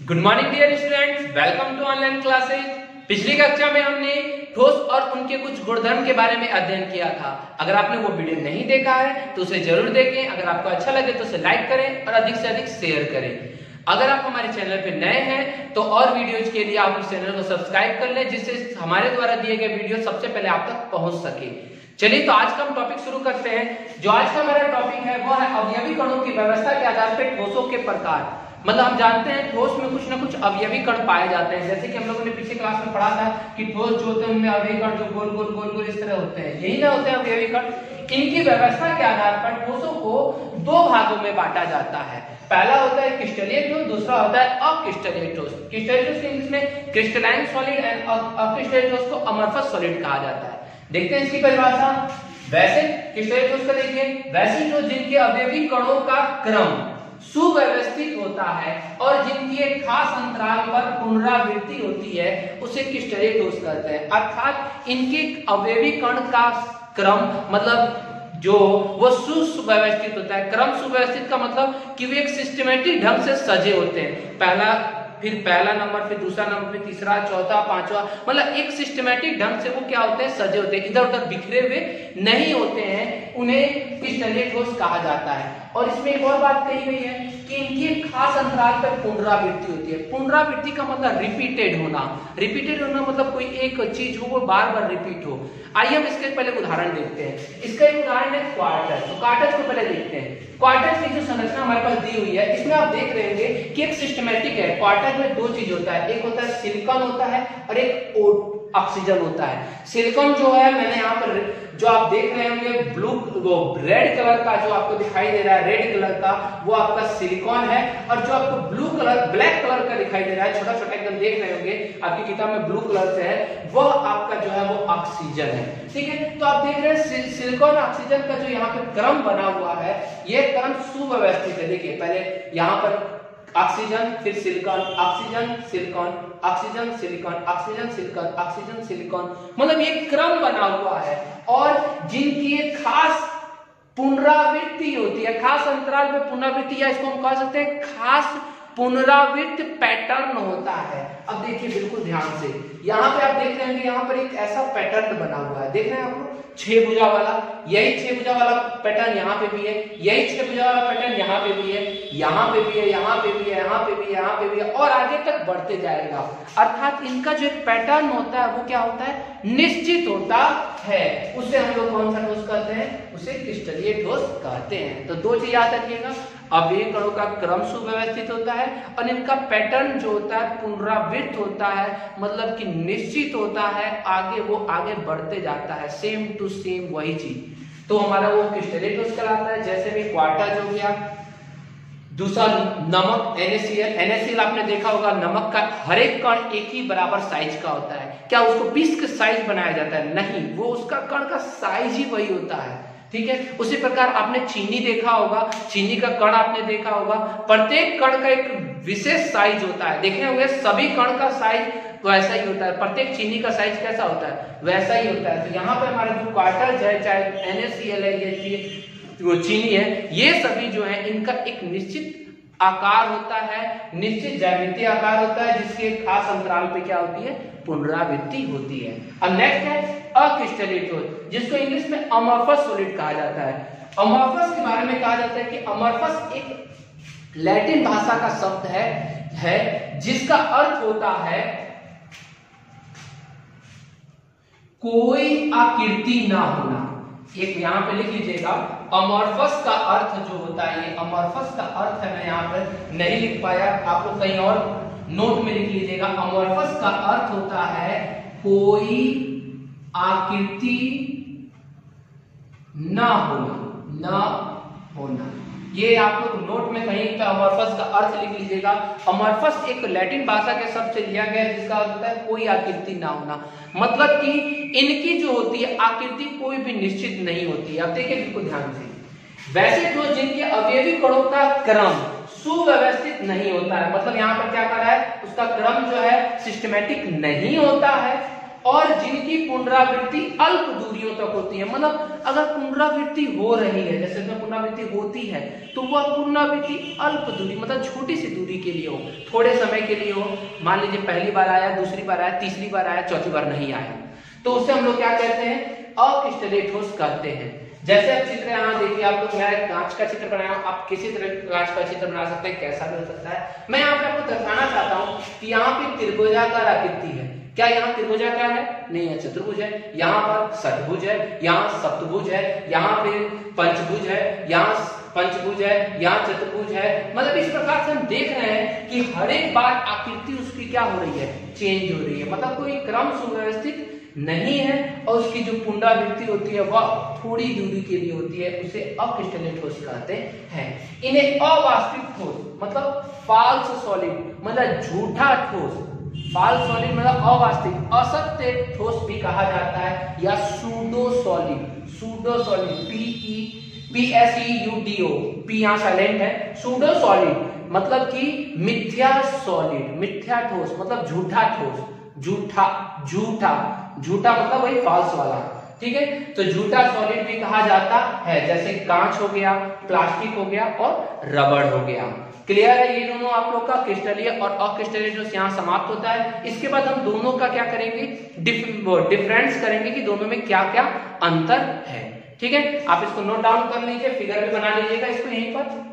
Good morning dear students, welcome to online classes. पिछली कक्षा में हमने ठोस और उनके कुछ गुणधर्म के बारे में अध्ययन किया था। अगर आपने वो वीडियो नहीं देखा है तो उसे जरूर देखें। अगर आपको अच्छा लगे तो उसे लाइक करें और अधिक से अधिक शेयर करें। अगर आप हमारे चैनल पे नए हैं तो और वीडियोज के लिए आप इस चैनल को सब्सक्राइब कर लें, जिससे हमारे द्वारा दिए गए वीडियो सबसे पहले आप तक पहुंच सके। चलिए तो आज का हम टॉपिक शुरू करते हैं। जो आज का मेरा टॉपिक है वो है अवयवी कणों की व्यवस्था के आधार पर ठोसों के प्रकार। मतलब हम जानते हैं ठोस में कुछ ना कुछ अवयवी कण पाए जाते हैं। जैसे कि हम लोगों ने पिछले क्लास में पढ़ा था कि ठोस जो होते हैं उनमें अवयवी कण जो गोल गोल गोल गोल इस तरह होते हैं, यही ना होते हैं अवयवी कण। इनकी व्यवस्था के आधार पर ठोसों को दो भागों में बांटा जाता है। पहला होता है क्रिस्टलीय ठोस, दूसरा होता है अक्रिस्टलीय ठोस। क्रिस्टलीय ठोस इंग्लिश में क्रिस्टलाइन सॉलिड एंड अक्रिस्टलीय ठोस को अमorphous सॉलिड कहा जाता है। देखते हैं इसकी परिभाषा। वैसे क्रिस्टलीय ठोस का देखिए, वैसी ठोस जिनके अवयवी कणों का क्रम सुव्यवस्थित होता है और जिनकी एक खास अंतराल पर पुनरावृत्ति होती है उसे क्रिस्टलीय ठोस कहते हैं। अर्थात इनके अवयवी कण का क्रम मतलब जो वो सुव्यवस्थित होता है। क्रम सुव्यवस्थित का मतलब कि वे एक सिस्टमेटिक ढंग से सजे होते हैं। पहला नंबर, फिर दूसरा नंबर, फिर तीसरा, चौथा, पांचवा, मतलब एक सिस्टमेटिक ढंग से वो क्या होते हैं, सजे होते हैं। इधर उधर बिखरे हुए नहीं होते हैं, उन्हें क्रिस्टलीय ठोस कहा जाता है। और इसमें एक और बात कही गई है कि इनकी एक खास अंतराल पर पुनरावृत्ति होती है। पुनरावृत्ति का मतलब रिपीटेड होना। रिपीटेड होना मतलब कोई एक चीज हो वो बार बार रिपीट हो। आइए हम इसके पहले उदाहरण देखते हैं। इसका एक उदाहरण है क्वार्टज। तो क्वार्टज को पहले देखते हैं। क्वार्टज की जो संरचना हमारे पास दी हुई है, इसमें आप देख रहे होंगे कि एक सिस्टमेटिक है। क्वार्टज में दो चीज होता है, एक होता है सिलिकॉन होता है और एक ऑक्सीजन होता है। सिलिकॉन जो है, मैंने यहाँ पर जो आप देख रहे होंगे रेड कलर का जो आपको दिखाई दे रहा है, रेड कलर का वो आपका सिलिकॉन है। और जो आपको ब्लैक कलर का दिखाई दे रहा है, छोटा छोटा एकदम देख रहे होंगे, आपकी किताब में ब्लू कलर से है, वह आपका जो है वो ऑक्सीजन है। ठीक है, तो आप देख रहे हैं सिलिकॉन ऑक्सीजन का जो यहाँ पे क्रम बना हुआ है, ये क्रम सुव्यवस्थित है। देखिए पहले यहाँ पर ऑक्सीजन, फिर silicon, oxygen silicon, oxygen silicon, oxygen silicon, oxygen silicon, मतलब ये क्रम बना हुआ है। और जिनकी एक खास पुनरावृत्ति होती है, खास अंतराल पे पुनरावृत्ति, या इसको हम कह सकते हैं खास पुनरावृत्त पैटर्न होता है। अब देखिए बिल्कुल ध्यान से, यहाँ पे आप देख रहे हैं यहाँ पर एक ऐसा पैटर्न बना हुआ है, देख रहे हैं आप लोग, 6 भुजा वाला। यही 6 भुजा वाला पैटर्न यहाँ पे भी है, यही 6 भुजा वाला पैटर्न यहाँ पे भी है, यहाँ पे भी है, यहाँ पे भी है, यहाँ पे भी है, यहाँ पे भी है, और आगे तक बढ़ते जाएगा। अर्थात इनका जो एक पैटर्न होता है वो क्या होता है, निश्चित होता है। उसे हम लोग कौन सा ठोस कहते हैं, उसे क्रिस्टलीय ठोस कहते हैं। तो दो चीज याद रखिएगा, अवयवी कणों का क्रम सुव्यवस्थित होता है और इनका पैटर्न जो होता है पुनरावृत्त होता है, मतलब कि निश्चित होता है, वो आगे बढ़ते जाता है, सेम टू सेम वही चीज। तो हमारा वो क्रिस्टलीय ठोस कहलाता है। जैसे भी क्वार्टज हो गया, दूसरा नमक NaCl आपने देखा होगा, नमक का हर एक कण एक ही बराबर साइज का होता है। क्या उसको पीस के साइज बनाया जाता है? नहीं, वो उसका कण का साइज ही वही होता है। ठीक है, उसी प्रकार आपने चीनी देखा होगा, चीनी का कण आपने देखा होगा, प्रत्येक कण का एक विशेष साइज होता है। देखे होंगे सभी कण का साइज वैसा ही होता है, प्रत्येक चीनी का साइज कैसा होता है, वैसा ही होता है। तो यहाँ पे हमारे जो क्वार्टज है, चाहे NaCl है, ये वो चीनी है, ये सभी जो है इनका एक निश्चित आकार होता है, निश्चित ज्यामितीय आकार होता है, जिसके खास अंतराल पे क्या होती है, पुनरावृत्ति होती है। अब नेक्स्ट है अक्रिस्टलीय ठोस, जिसको इंग्लिश में अमorphous सॉलिड कहा जाता है। अमorphous के बारे में कहा जाता है कि अमorphous एक लैटिन भाषा का शब्द है जिसका अर्थ होता है कोई आकृति ना होना। एक यहाँ पे लिख लीजिएगा, अमorphous का अर्थ जो होता है, ये अमorphous का अर्थ है, मैं यहाँ पर नहीं लिख पाया, आप लोग कहीं और नोट में लिख लीजिएगा। अमorphous का अर्थ होता है कोई आकृति न होना। ये आप लोग नोट में कहीं पे अमorphous का अर्थ लिख लीजिएगा। अमorphous एक लैटिन भाषा के शब्द से लिया गया है, जिसका अर्थ होता है कोई आकृति ना होना, मतलब कि इनकी जो होती है आकृति कोई भी निश्चित नहीं होती है। अब देखिए बिल्कुल ध्यान से, वैसे जो जिनके अवयवी कणों का क्रम सुव्यवस्थित नहीं होता है, मतलब यहाँ पर क्या कर रहा है, उसका क्रम जो है सिस्टमेटिक नहीं होता है, और जिनकी पुनरावृत्ति अल्प दूरियों तक होती है। मतलब अगर पुनरावृत्ति हो रही है, जैसे इसमें पुनरावृत्ति होती है, तो वह पुनरावृत्ति अल्प दूरी मतलब छोटी सी दूरी के लिए हो, थोड़े समय के लिए हो। मान लीजिए पहली बार आया, दूसरी बार आया, तीसरी बार आया, चौथी बार नहीं आया, तो उसे हम लोग क्या कहते हैं, अक्रिस्टलीय ठोस कहते हैं। जैसे अब चित्र यहाँ देखिए, आप लोग मैं कांच का चित्र बनाया हूं, आप किसी तरह कांच का चित्र बना सकते हैं, कैसा भी हो सकता है। मैं यहाँ पे आपको दर्शाना चाहता हूँ कि यहाँ पे त्रिभुजाकार आकृति है। क्या यहाँ त्रिभुजाकार है? नहीं है, चतुर्भुज है। यहाँ पर षटभुज है, यहाँ सप्तभुज है, यहाँ पे पंचभुज है, यहाँ पंचभुज है, यहाँ चतुर्भुज है। मतलब इस प्रकार से हम देख रहे हैं कि हर एक बार आकृति उसकी क्या हो रही है, चेंज हो रही है। मतलब कोई क्रम सुव्यवस्थित नहीं है और उसकी जो पुनरावृत्ति होती है वह थोड़ी दूरी के लिए होती है, उसे अक्रिस्टलीय ठोस कहते हैं। इन्हें अवास्तविक ठोस मतलब फाल्स सॉलिड मतलब झूठा ठोस, फाल्स सॉलिड मतलब अवास्तविक असत्य ठोस भी कहा जाता है, या pseudo solid, pseudo solid PSEUDO, P यहाँ साइलेंट है। सूडो सॉलिड मतलब कि मिथ्या सॉलिड, मिथ्या ठोस मतलब झूठा ठोस, झूठा झूठा झूठा मतलब वही फॉल्स वाला, ठीक है। तो झूठा सॉलिड भी कहा जाता है, जैसे कांच हो गया, प्लास्टिक हो गया और रबड़ हो गया। क्लियर है? ये दोनों आप लोग का क्रिस्टलीय और अक्रिस्टलीय ठोस यहाँ समाप्त होता है। इसके बाद हम दोनों का क्या करेंगे, डिफरेंस करेंगे कि दोनों में क्या क्या अंतर है, ठीक है। आप इसको नोट डाउन कर लीजिए, फिगर भी बना लीजिएगा इसको यहीं पर।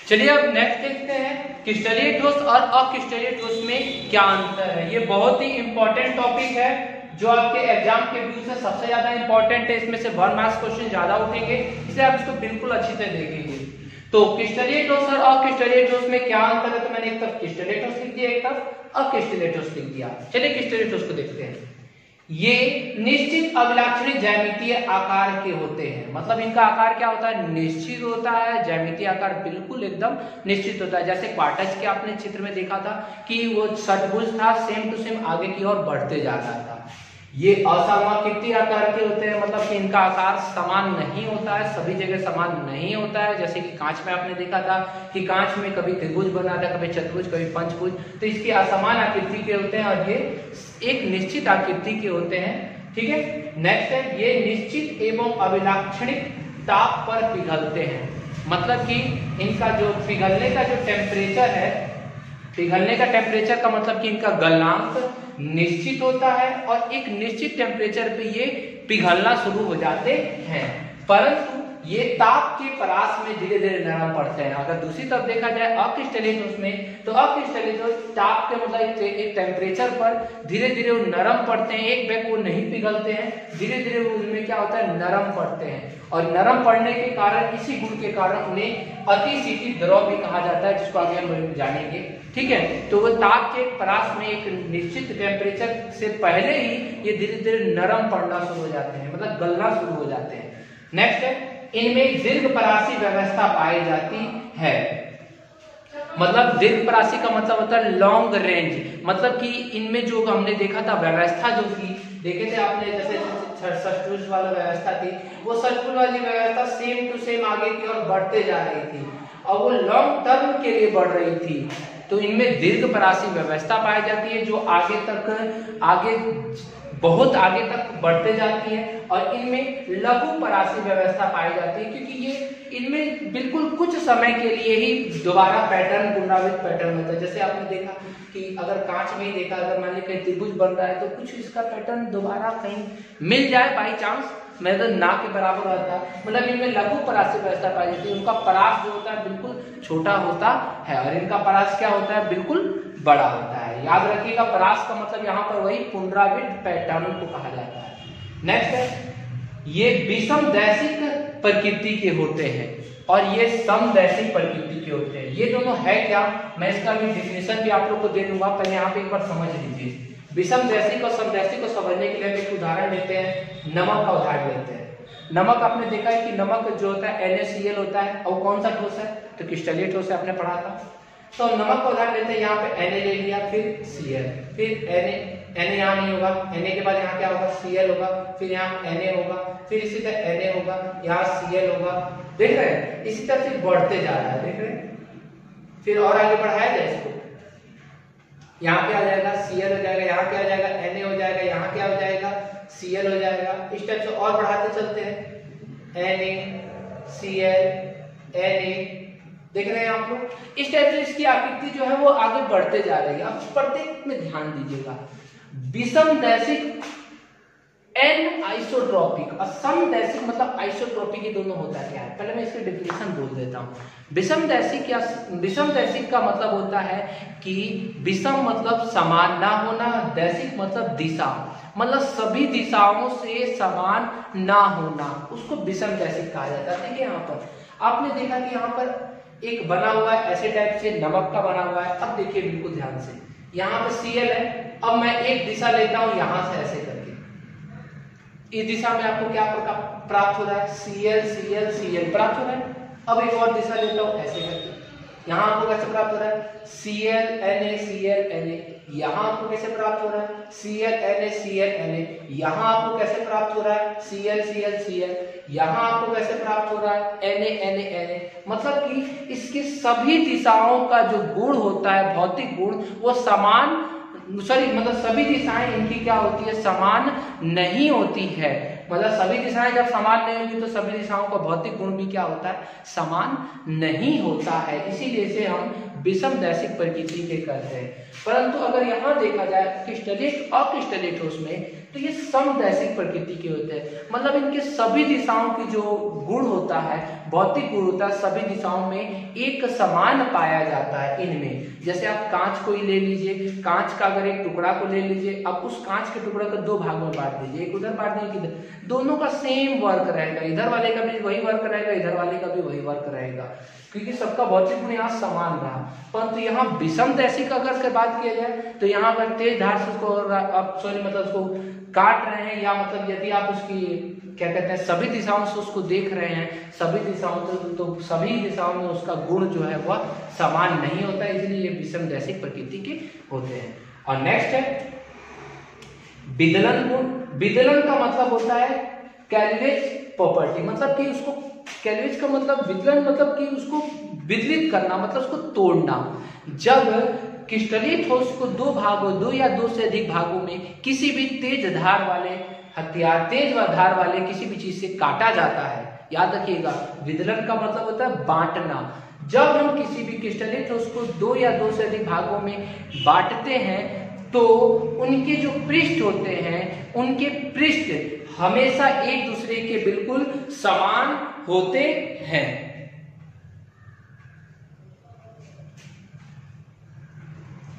चलिए अब नेक्स्ट देखते हैं क्रिस्टलीय ठोस और अक्रिस्टलीय ठोस में क्या अंतर है। ये बहुत ही इंपॉर्टेंट टॉपिक है जो आपके एग्जाम के व्यू से सबसे ज्यादा इंपॉर्टेंट है। इसमें से 1 मार्क्स क्वेश्चन ज्यादा उठेंगे, इसलिए आप इसको बिल्कुल अच्छे से देखेंगे। तो क्रिस्टलीय ठोस और अक्रिस्टलीय ठोस में क्या अंतर है, तो मैंने एक तरफ क्रिस्टलीय ठोस लिख दिया, एक तरफ अक्रिस्टलीय ठोस लिख दिया। चलिए क्रिस्टलीय ठोस को देखते हैं। ये निश्चित अभिलाक्षणिक ज्यामितीय आकार के होते हैं। मतलब इनका आकार क्या होता है, निश्चित होता है। ज्यामितीय आकार बिल्कुल एकदम निश्चित होता है। जैसे क्वार्टज के आपने चित्र में देखा था कि वो षटभुज था, सेम टू सेम आगे की ओर बढ़ते जा रहा था। ये असमाकृति आकार के होते हैं, मतलब कि इनका आकार समान नहीं होता है, सभी जगह समान नहीं होता है। जैसे कि कांच में आपने देखा था कि कांच में कभी त्रिभुज बना था, कभी चतुर्भुज, कभी पंचभुज, तो इसकी असमान आकृति के होते हैं और ये एक निश्चित आकृति के होते हैं, ठीक है। नेक्स्ट है, ये निश्चित एवं अभिलाक्षणिक ताप पर पिघलते हैं। मतलब कि इनका जो पिघलने का जो टेम्परेचर है, पिघलने का टेम्परेचर का मतलब कि इनका गलनांक निश्चित होता है और एक निश्चित टेम्परेचर पे ये पिघलना शुरू हो जाते हैं, परंतु ये ताप के परास में धीरे धीरे नरम पड़ते हैं। अगर दूसरी तरफ देखा जाए अक्रिस्टलीय ठोस में, तो अक्रिस्टलीय ठोस ताप के मतलब एक टेम्परेचर पर धीरे धीरे वो नरम पड़ते हैं, एक बैग वो नहीं पिघलते हैं, धीरे धीरे वो उनमें क्या होता है, नरम पड़ते हैं। और नरम पड़ने के कारण, इसी गुण के कारण उन्हें अतिशीतल द्रव भी कहा जाता है, जिसको आगे हम जानेंगे, ठीक है। तो वो ताप के परास में एक निश्चित टेम्परेचर से पहले ही ये धीरे धीरे नरम पड़ना शुरू हो जाते हैं, मतलब गलना शुरू हो जाते हैं। नेक्स्ट है, इनमें दीर्घ परासी व्यवस्था पाई जाती है। मतलब दीर्घ परासी का मतलब होता है लॉन्ग रेंज, मतलब कि इनमें जो हमने देखा था व्यवस्था जो थी, देखे थे आपने, जैसे षटभुज वाला व्यवस्था थी, वो षटभुज वाली व्यवस्था सेम टू सेम आगे की ओर बढ़ते जा रही थी और वो लॉन्ग टर्म के लिए बढ़ रही थी। तो इनमें दीर्घ परासी व्यवस्था पाई जाती है जो आगे बहुत आगे तक बढ़ते जाती है, और इनमें लघु परासी व्यवस्था पाई जाती है क्योंकि ये इनमें बिल्कुल कुछ समय के लिए ही दोबारा पैटर्न, पुनरावृत्त पैटर्न होता है। जैसे आपने देखा कि अगर कांच में ही देखा, अगर मान लीजिए कहीं त्रिभुज बन रहा है तो कुछ इसका पैटर्न दोबारा कहीं मिल जाए बाई चांस, मतलब ना के बराबर होता है। मतलब इनमें लघु परासी व्यवस्था पाई जाती है। उनका परास जो होता है बिल्कुल छोटा होता है और इनका परास क्या होता है, बिल्कुल बड़ा होता है। याद रखिएगा, परास का मतलब यहाँ पर वही पुनरावृत्त पैटर्न को कहा जाता है। नेक्स्ट है, ये विषमदैशिक प्रकृति के होते हैं और ये समदैशिक प्रकृति के होते हैं। ये दोनों है क्या, मैं इसका भी डिफिनेशन भी आप लोग को दे दूंगा, पहले यहाँ पे एक बार समझ लीजिए। विषमदैशिक और समदैशिक को समझने के लिए हम एक उदाहरण लेते हैं, नमक का उदाहरण लेते हैं। नमक आपने देखा है कि नमक जो होता है NaCl होता है, और कौन सा ठोस है, तो क्रिस्टलीय ठोस है, आपने पढ़ा था। तो नमक का उदाहरण लेते हैं, यहाँ पे Na ले लिया, फिर Cl, फिर Na यहाँ नहीं होगा, Na के बाद यहाँ क्या होगा, Cl होगा, फिर यहाँ Na होगा, फिर इसी तरह Na होगा, यहाँ Cl होगा, देख रहे हैं, इसी तरह फिर बढ़ते जा रहा है, देख रहे हैं। फिर और आगे बढ़ाया जाए इसको, यहाँ क्या हो जाएगा Cl हो जाएगा, यहाँ क्या हो जाएगा Na हो जाएगा, यहाँ क्या हो जाएगा Cl हो जाएगा। इस टाइप से और बढ़ाते चलते हैं NaCl Na, देख रहे हैं आप लोग। इस टाइप से इसकी आकृति जो है वो आगे बढ़ते जा रही है। अब प्रत्येक में ध्यान दीजिएगा। विषमदैशिक एन आइसोट्रोपिक और समदैशिक मतलब आइसोट्रोपिक, ये दोनों होता क्या है पहले मैं इसकी डेफिनेशन बोल देता हूँ। विषमदैशिक का मतलब होता है कि विषम मतलब समान ना होना, दैशिक मतलब दिशा, मतलब सभी दिशाओं से समान ना होना, उसको विषमदैशिक कहा जाता है। देखिए यहाँ पर आपने देखा कि यहाँ पर एक बना हुआ है ऐसे टाइप से नमक का बना हुआ है। अब देखिए बिल्कुल ध्यान से, यहाँ पर Cl है। अब मैं एक दिशा लेता हूँ यहाँ से ऐसे करके, इस दिशा में आपको क्या प्राप्त हो रहा है Cl प्राप्त हो रहा है। अब एक और दिशा लेता हूँ ऐसे करके, यहाँ आपको कैसे प्राप्त हो रहा है Cl Na। यहाँ आपको कैसे प्राप्त हो रहा है Cl Na। यहाँ आपको कैसे प्राप्त हो रहा है Cl। यहाँ आपको कैसे प्राप्त हो रहा है Na। मतलब कि इसके सभी दिशाओं का जो गुण होता है, भौतिक गुण, वो समान मतलब सभी दिशाएं इनकी क्या होती है समान नहीं होती है। मतलब सभी दिशाएं जब समान नहीं होगी तो सभी दिशाओं का भौतिक गुण भी क्या होता है समान नहीं होता है। इसीलिए इसे हम विषमदैशिक प्रकृति के कहते हैं। परंतु अगर यहाँ देखा जाए क्रिस्टलेट और क्रिस्टलेट ठोस में तो ये समदैशिक प्रकृति के होते हैं। मतलब इनके सभी दिशाओं की जो गुण होता है, भौतिक गुण होता है, सभी दिशाओं में एक समान पाया जाता है इनमें। जैसे आप कांच को ही ले लीजिए, कांच का अगर एक टुकड़ा को ले लीजिए, अब उस कांच के टुकड़े को दो भागों में बांट दीजिए, एक उधर बांट दीजिए इधर, दोनों का सेम वर्क रहेगा, इधर वाले का भी वही वर्क रहेगा, इधर वाले का भी वही वर्क रहेगा, क्योंकि सबका भौतिक गुण यहाँ समान रहा। परंतु यहाँ विषमदैशिक अगर से बात किया जाए तो यहाँ अगर तेज धार से उसको मतलब उसको काट रहे हैं, या मतलब यदि आप उसकी क्या कहते हैं सभी दिशाओं से उसको देख रहे हैं, सभी दिशाओं से, तो सभी दिशाओं में उसका गुण जो है वह समान नहीं होता, इसलिए ये विषमदैशिक प्रकृति के होते हैं। और नेक्स्ट है विदलन गुण। विदलन का मतलब होता है कैल्वेज प्रॉपर्टी, मतलब कि उसको कैल्वेज का मतलब विदलन मतलब कि उसको विदलित करना, मतलब उसको तोड़ना। जब क्रिस्टलीय ठोस को दो या दो से अधिक भागों में किसी भी तेज धार वाले हथियार, तेज धार वाले किसी भी चीज से काटा जाता है, याद रखिएगा विदलन का मतलब होता है बांटना। जब हम किसी भी क्रिस्टलीय ठोस को दो या दो से अधिक भागों में बांटते हैं तो उनके जो पृष्ठ होते हैं, उनके पृष्ठ हमेशा एक दूसरे के बिल्कुल समान होते हैं।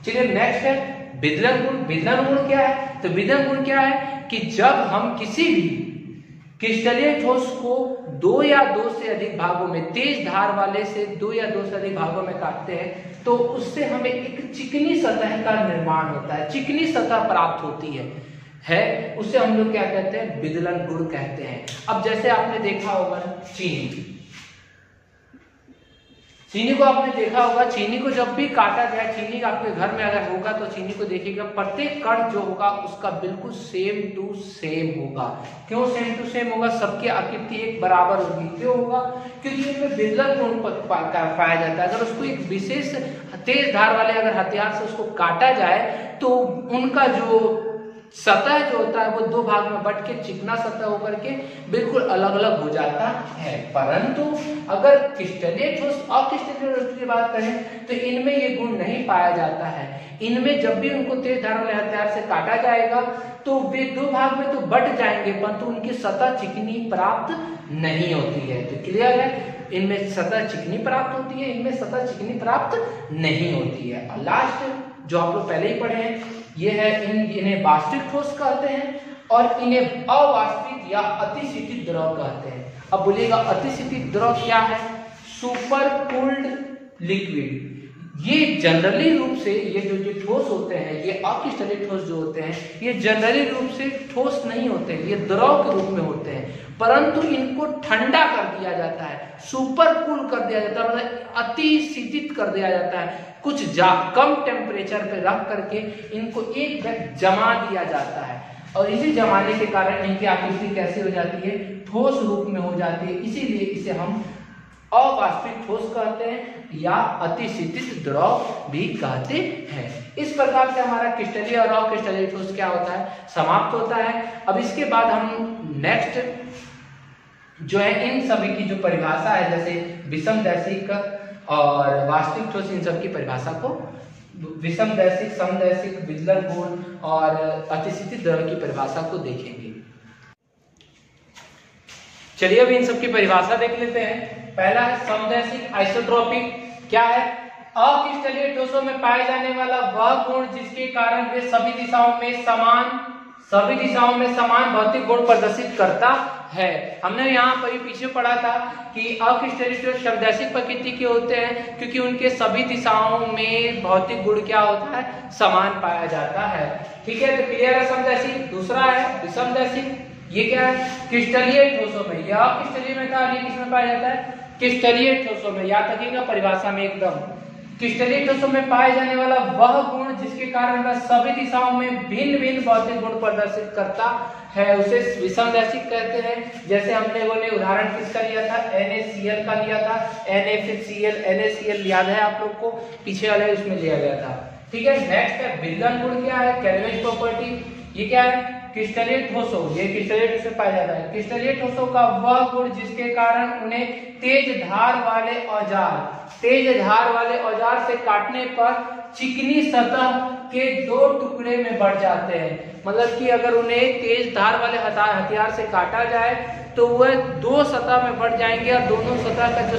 चलिए नेक्स्ट है विदलन गुण। विदलन गुण क्या है? तो विदलन गुण क्या है कि जब हम किसी भी क्रिस्टलीय ठोस को दो या दो से अधिक भागों में, तेज धार वाले से दो या दो से अधिक भागों में काटते हैं तो उससे हमें एक चिकनी सतह का निर्माण होता है, चिकनी सतह प्राप्त होती है उससे हम लोग क्या कहते हैं विदलन गुण कहते हैं। अब जैसे आपने देखा होगा चीनी, चीनी को आपने देखा होगा, चीनी को जब भी काटा जाए, चीनी आपके घर में अगर होगा तो चीनी को देखिएगा प्रत्येक कण जो होगा उसका बिल्कुल सेम टू सेम होगा। क्यों सेम टू सेम होगा? सबकी आकृति एक बराबर होगी। क्यों होगा? क्योंकि इनमें विदलन गुण पाया जाता है। अगर उसको एक विशेष तेज धार वाले अगर हथियार से उसको काटा जाए तो उनका जो सतह जो होता है वो दो भाग में बट के चिकना सतह होकर के बिल्कुल अलग अलग हो जाता है। परंतु अगर क्रिस्टलीय ठोस और क्रिस्टलीय ठोस की बात करें तो इनमें ये गुण नहीं पाया जाता है। इनमें जब भी उनको तेज धार वाले हथियार से काटा जाएगा तो वे दो भाग में तो बट जाएंगे परंतु उनकी सतह चिकनी प्राप्त नहीं होती है। तो क्लियर है, इनमें सतह चिकनी प्राप्त होती है, इनमें सतह चिकनी प्राप्त नहीं होती है। और लास्ट जो आप लोग पहले ही पढ़े हैं ये है इन्हें वाष्पिक ठोस कहते हैं और इन्हें अवाष्पिक या अतिशीतित द्रव कहते हैं। अब बोलिएगा अतिशीतित द्रव क्या है? Super cooled liquid. ये जनरली रूप से ये जो ठोस होते हैं, ये अक्रिस्टलीय ठोस जो होते हैं, ये जनरली रूप से ठोस नहीं होते, ये द्रव के रूप में होते हैं। परंतु इनको ठंडा कर दिया जाता है, सुपर कूल कर दिया जाता है, मतलब अति शीतित कर दिया जाता है। कुछ कम टेम्परेचर पे रख करके इनको एक बैग जमा दिया जाता है और इसी जमाने के कारण इनकी आकृति कैसी हो जाती है? ठोस रूप में हो जाती है। इसीलिए इसे हम अवाष्पित ठोस कहते हैं या अतिशीतित द्रव भी कहते हैं। इस प्रकार से हमारा क्रिस्टलीय और अक्रिस्टलीय ठोस क्या होता है, समाप्त होता है। अब इसके बाद हम नेक्स्ट जो है इन सभी की जो परिभाषा है, जैसे विषमदैशिक और वास्तविक ठोस, इन सब की परिभाषा को, विषमदैशिक, समदैशिक, विदलन गुण और अतिशीतित द्रव की परिभाषा को देखेंगे। चलिए अब इन सब की परिभाषा देख लेते हैं। पहला है समदैशिक आइसोट्रोपिक। क्या है? अक्रिस्टलीय ठोसों में पाए जाने वाला वह गुण जिसके कारण वे सभी दिशाओं में समान भौतिक गुण प्रदर्शित करता है। हमने यहाँ पर पीछे पढ़ा था कि अक्रिस्टलीय ठोस समदैशिक प्रकृति के होते हैं क्योंकि उनके सभी दिशाओं में भौतिक गुण क्या होता है, समान पाया जाता है। ठीक है, तो क्लियर है समदैशिक। दूसरा है विषमदैशिक। ये क्या है? क्रिस्टलीय ठोसों में, यह क्रिस्टलीय में था, ये किसमें पाया जाता है? क्रिस्टलीय ठोसों में। याद रखिएगा परिभाषा में एकदम, क्रिस्टलीय ठोसों में पाए जाने वाला वह गुण जिसके कारण वह सभी दिशाओं में भिन्न भिन्न भौतिक गुण प्रदर्शित करता है, उसे विषमदैशिक कहते हैं। जैसे हमने उदाहरण किसका लिया था? NaCl का लिया था। Na NaCl याद है आप लोग को, पीछे वाले उसमें लिया गया था। ठीक है, नेक्स्ट है विदलन गुण। क्या है? कैल्विन प्रॉपर्टी। ये क्या है? क्रिस्टलीय ठोसों, ये क्रिस्टलीय ठोस में पाया जाता है। क्रिस्टलीय ठोसों का वह गुण जिसके कारण उन्हें तेज धार वाले औजार से काटने पर चिकनी सतह के दो टुकड़े में बढ़ जाते हैं। मतलब कि अगर उन्हें तेज धार वाले हथियार से काटा जाए तो वह दो सतह में बढ़ जाएंगे और दोनों सतह का जो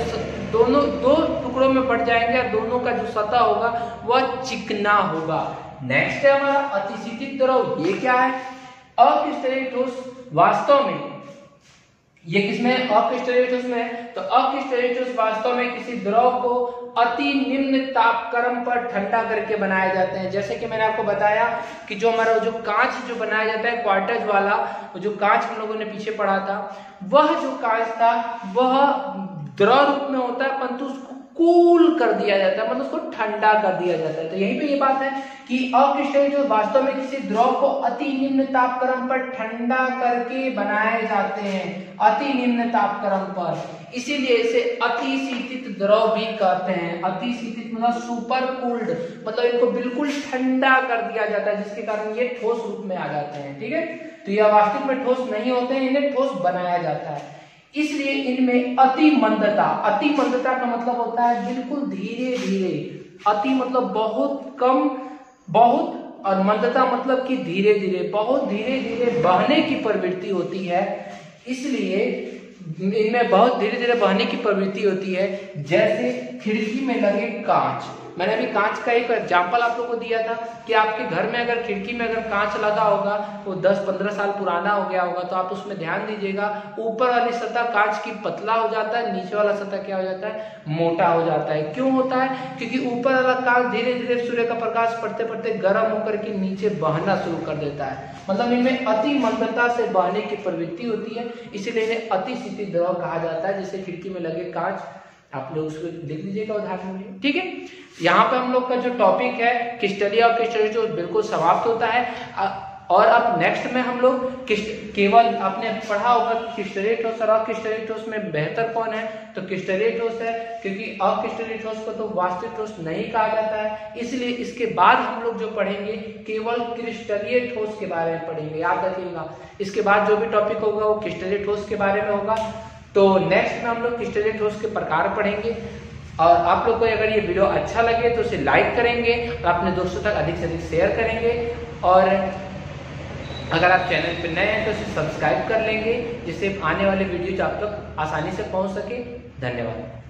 दो टुकड़ों में बढ़ जाएंगे और दोनों का जो सतह होगा वह चिकना होगा। नेक्स्ट है हमारा अतिशीतित द्रव। ये क्या है? अक्रिस्टलीय ठोस वास्तव में, ये किसमें? अक्रिस्टलीय ठोस में। तो अक्रिस्टलीय ठोस वास्तव में किसी द्रव को अति निम्न तापक्रम पर ठंडा करके बनाए जाते हैं। जैसे कि मैंने आपको बताया कि जो हमारा जो कांच जो बनाया जाता है क्वार्टज वाला, जो कांच हम लोगों ने पीछे पढ़ा था, वह जो कांच था वह द्रव रूप में होता है परंतु उसको कूल कर दिया जाता है, मतलब उसको ठंडा कर दिया जाता है। तो यहीं पे ये बात है कि अक्रिस्टलीय जो वास्तव में किसी द्रव को अति निम्न तापक्रम पर ठंडा करके बनाए जाते हैं, अति निम्न तापक्रम पर, इसीलिए इसे अतिशीतित द्रव भी कहते हैं। अतिशीतित मतलब सुपर कूल्ड, मतलब इनको बिल्कुल ठंडा कर दिया जाता है जिसके कारण ये ठोस रूप में आ जाते हैं। ठीक है, तो यह वास्तविक में ठोस नहीं होते हैं, इन्हें ठोस बनाया जाता है। इसलिए इनमें अति मंदता का मतलब होता है बिल्कुल धीरे धीरे, अति मतलब बहुत कम, बहुत, और मंदता मतलब कि धीरे धीरे, बहुत धीरे धीरे बहने की प्रवृत्ति होती है। इसलिए इनमें बहुत धीरे धीरे बहने की प्रवृत्ति होती है। जैसे खिड़की में लगे कांच, मैंने अभी कांच का एक एग्जांपल आप लोगों को दिया था कि आपके घर में अगर खिड़की में अगर कांच लगा होगा, वो 10-15 साल पुराना हो गया होगा, तो आप उसमें ध्यान दीजिएगा, ऊपर वाली सतह कांच की पतला हो जाता है, नीचे वाला सतह क्या हो जाता है? मोटा हो जाता है। क्यों होता है? क्योंकि ऊपर वाला कांच धीरे धीरे सूर्य का प्रकाश पड़ते पड़ते गर्म होकर के नीचे बहना शुरू कर देता है, मतलब इनमें अति मंदता से बहने की प्रवृत्ति होती है, इसीलिए इन्हें अतिशीतित द्रव कहा जाता है। जैसे खिड़की में लगे कांच, आप लोग उसको लिख लीजिएगा उदाहरण में। ठीक है, यहाँ पे हम लोग का जो टॉपिक है क्रिस्टलीय और अक्रिस्टलीय ठोस बिल्कुल समाप्त होता है। और अब नेक्स्ट में हम लोग केवल आपने पढ़ा होगा कि क्रिस्टलीय ठोस और अक्रिस्टलीय ठोस में बेहतर कौन है, तो क्रिस्टलीय ठोस है, क्योंकि अक्रिस्टलीय ठोस को तो वास्तविक ठोस नहीं कहा जाता है। इसलिए इसके बाद हम लोग जो पढ़ेंगे केवल क्रिस्टलीय ठोस के बारे में पढ़ेंगे, याद रखिएगा। इसके बाद जो भी टॉपिक होगा वो क्रिस्टलीय ठोस के बारे में होगा। तो नेक्स्ट में हम लोग क्रिस्टलीय ठोस के प्रकार पढ़ेंगे। और आप लोग को अगर ये वीडियो अच्छा लगे तो इसे लाइक करेंगे और अपने दोस्तों तक अधिक से अधिक शेयर करेंगे। और अगर आप चैनल पर नए हैं तो इसे सब्सक्राइब कर लेंगे, जिससे आने वाले वीडियो आप तक आसानी से पहुंच सके। धन्यवाद।